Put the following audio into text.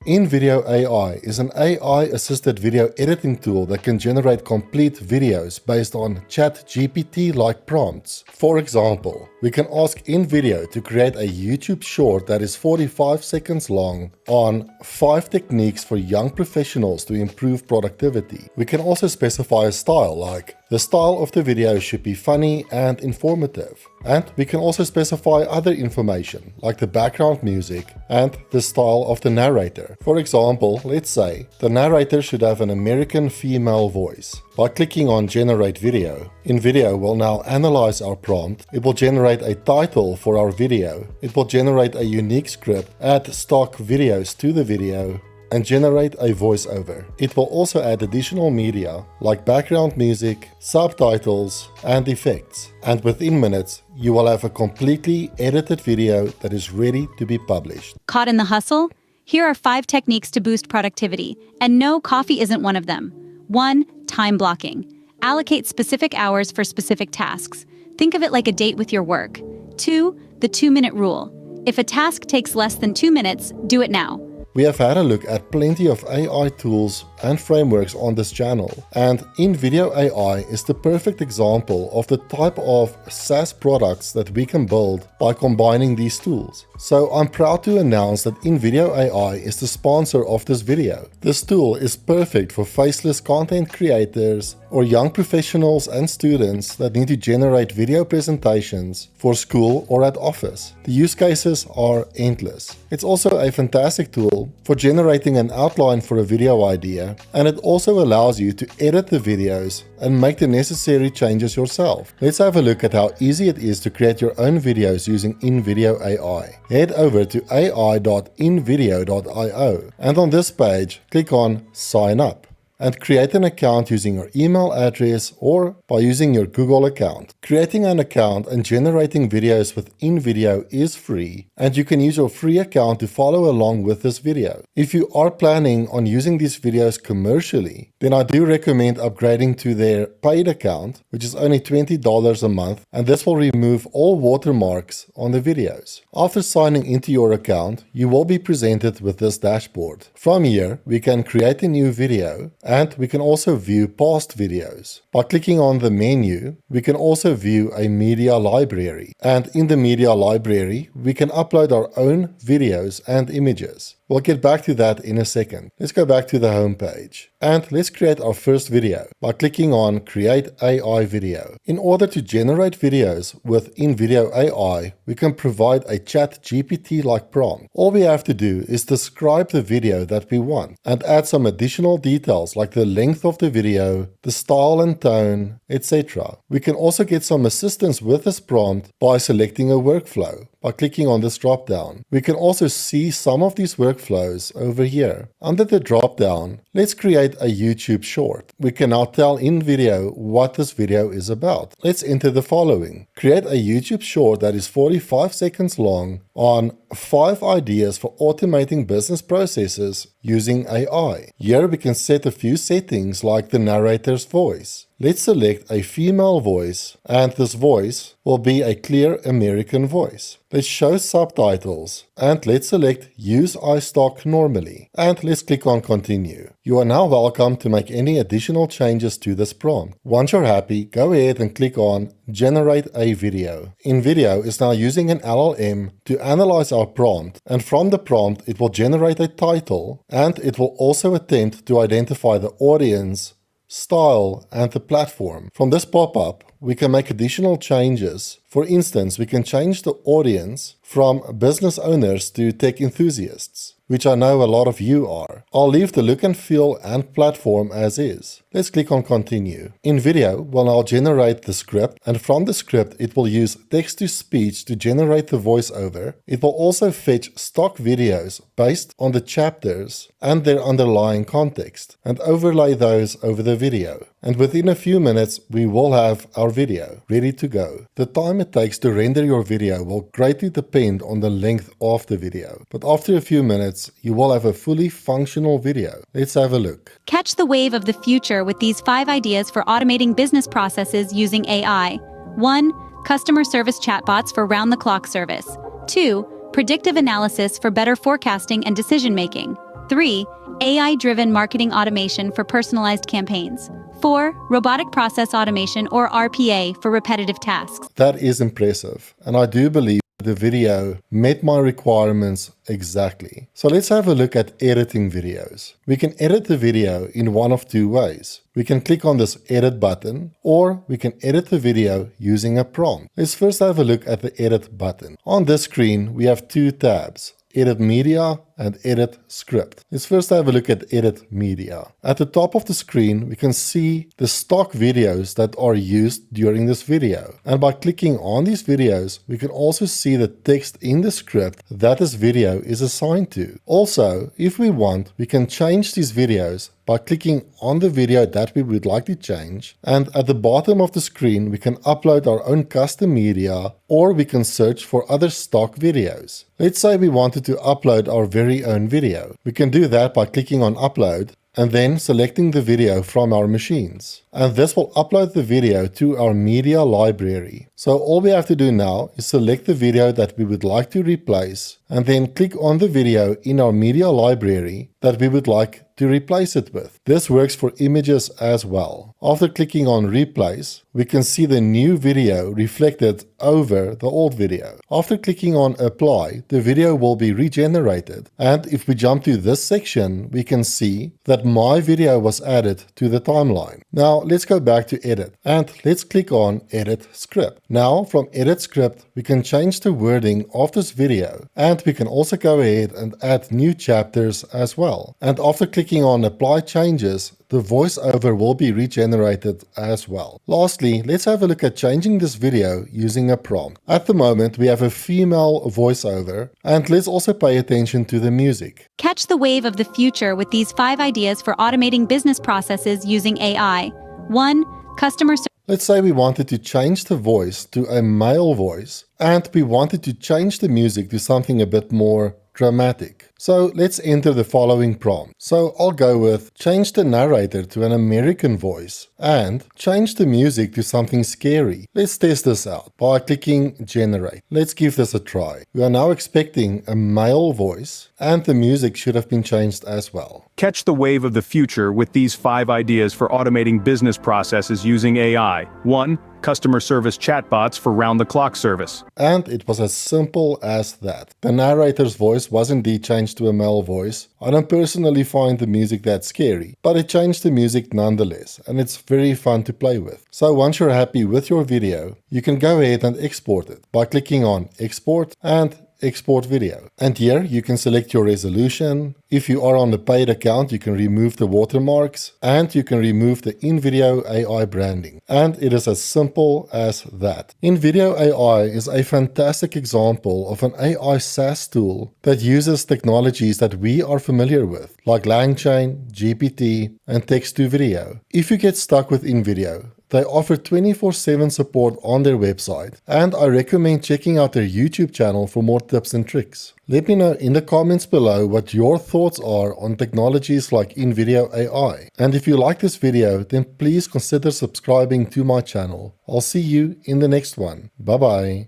InVideo AI is an AI-assisted video editing tool that can generate complete videos based on ChatGPT-like prompts. For example, we can ask InVideo to create a YouTube short that is 45 seconds long on 5 techniques for young professionals to improve productivity. We can also specify a style, like the style of the video should be funny and informative. And we can also specify other information, like the background music and the style of the narrator. For example, let's say the narrator should have an American female voice. By clicking on Generate Video, InVideo will now analyze our prompt. It will generate a title for our video. It will generate a unique script, add stock videos to the video, and generate a voiceover. It will also add additional media like background music, subtitles, and effects. And within minutes, you will have a completely edited video that is ready to be published. Caught in the hustle? Here are 5 techniques to boost productivity. And no, coffee isn't one of them. 1. Time blocking. Allocate specific hours for specific tasks. Think of it like a date with your work. 2. The 2-minute rule. If a task takes less than 2 minutes, do it now. We have had a look at plenty of AI tools and frameworks on this channel, and InVideo AI is the perfect example of the type of SaaS products that we can build by combining these tools. So I'm proud to announce that InVideo AI is the sponsor of this video. This tool is perfect for faceless content creators or young professionals and students that need to generate video presentations for school or at office. The use cases are endless. It's also a fantastic tool for generating an outline for a video idea, and it also allows you to edit the videos and make the necessary changes yourself. Let's have a look at how easy it is to create your own videos using InVideo AI. Head over to ai.invideo.io, and on this page, click on Sign Up and create an account using your email address or by using your Google account. Creating an account and generating videos with InVideo is free, and you can use your free account to follow along with this video. If you are planning on using these videos commercially, then I do recommend upgrading to their paid account, which is only $20 a month, and this will remove all watermarks on the videos. After signing into your account, you will be presented with this dashboard. From here, we can create a new video, and we can also view past videos. By clicking on the menu, we can also view a media library. And in the media library, we can upload our own videos and images. We'll get back to that in a second. Let's go back to the home page. And let's create our first video by clicking on Create AI Video. In order to generate videos with InVideo AI, we can provide a ChatGPT-like prompt. All we have to do is describe the video that we want and add some additional details like the length of the video, the style and tone, etc. We can also get some assistance with this prompt by selecting a workflow. By clicking on this drop-down. We can also see some of these workflows over here. Under the drop-down, let's create a YouTube short. We can now tell InVideo what this video is about. Let's enter the following. Create a YouTube short that is 45 seconds long on 5 ideas for automating business processes using AI. Here we can set a few settings like the narrator's voice. Let's select a female voice, and this voice will be a clear American voice. Let's show subtitles, and let's select Use iStock normally, and let's click on Continue. You are now welcome to make any additional changes to this prompt. Once you're happy, go ahead and click on Generate a Video. InVideo is now using an LLM to analyze our prompt, and from the prompt it will generate a title, and it will also attempt to identify the audience, style, and the platform. From this pop-up, we can make additional changes. For instance, we can change the audience from business owners to tech enthusiasts, which I know a lot of you are. I'll leave the look and feel and platform as is. Let's click on Continue. InVideo will now generate the script, and from the script it will use text-to-speech to generate the voiceover. It will also fetch stock videos based on the chapters and their underlying context, and overlay those over the video. And within a few minutes, we will have our video ready to go. The time it takes to render your video will greatly depend on the length of the video, but after a few minutes, you will have a fully functional video. Let's have a look. Catch the wave of the future with these 5 ideas for automating business processes using AI. 1. Customer service chatbots for round-the-clock service. 2. Predictive analysis for better forecasting and decision-making. 3. AI-driven marketing automation for personalized campaigns. 4. Robotic process automation or RPA for repetitive tasks. That is impressive, and I do believe the video met my requirements exactly. So let's have a look at editing videos. We can edit the video in one of two ways. We can click on this edit button, or we can edit the video using a prompt. Let's first have a look at the edit button. On this screen, we have two tabs: Edit Media and Edit Script. Let's first have a look at Edit Media. At the top of the screen, we can see the stock videos that are used during this video. And by clicking on these videos, we can also see the text in the script that this video is assigned to. Also, if we want, we can change these videos by clicking on the video that we would like to change, and at the bottom of the screen we can upload our own custom media, or we can search for other stock videos. Let's say we wanted to upload our very own video. We can do that by clicking on Upload and then selecting the video from our machines. And this will upload the video to our media library. So all we have to do now is select the video that we would like to replace and then click on the video in our media library that we would like to replace it with. This works for images as well. After clicking on Replace, we can see the new video reflected over the old video. After clicking on Apply, the video will be regenerated. And if we jump to this section, we can see that my video was added to the timeline. Now let's go back to Edit and let's click on Edit Script. Now from Edit Script, we can change the wording of this video, and we can also go ahead and add new chapters as well. And after clicking on Apply Changes, the voiceover will be regenerated as well. Lastly, let's have a look at changing this video using a prompt. At the moment, we have a female voiceover, and let's also pay attention to the music. Catch the wave of the future with these 5 ideas for automating business processes using AI. 1. Customer service. Let's say we wanted to change the voice to a male voice, and we wanted to change the music to something a bit more dramatic. So let's enter the following prompt. So I'll go with change the narrator to an American voice and change the music to something scary. Let's test this out by clicking generate. Let's give this a try. We are now expecting a male voice and the music should have been changed as well. Catch the wave of the future with these 5 ideas for automating business processes using AI. 1. Customer service chatbots for round-the-clock service. And it was as simple as that. The narrator's voice was indeed changed to a male voice. I don't personally find the music that scary, but it changed the music nonetheless, and it's very fun to play with. So once you're happy with your video, you can go ahead and export it by clicking on Export and Export Video. And here you can select your resolution. If you are on the paid account, you can remove the watermarks and you can remove the InVideo AI branding. And it is as simple as that. InVideo AI is a fantastic example of an AI SaaS tool that uses technologies that we are familiar with, like LangChain, GPT, and text-to-video. If you get stuck with InVideo, they offer 24/7 support on their website, and I recommend checking out their YouTube channel for more tips and tricks. Let me know in the comments below what your thoughts are on technologies like InVideo AI. And if you like this video, then please consider subscribing to my channel. I'll see you in the next one. Bye bye.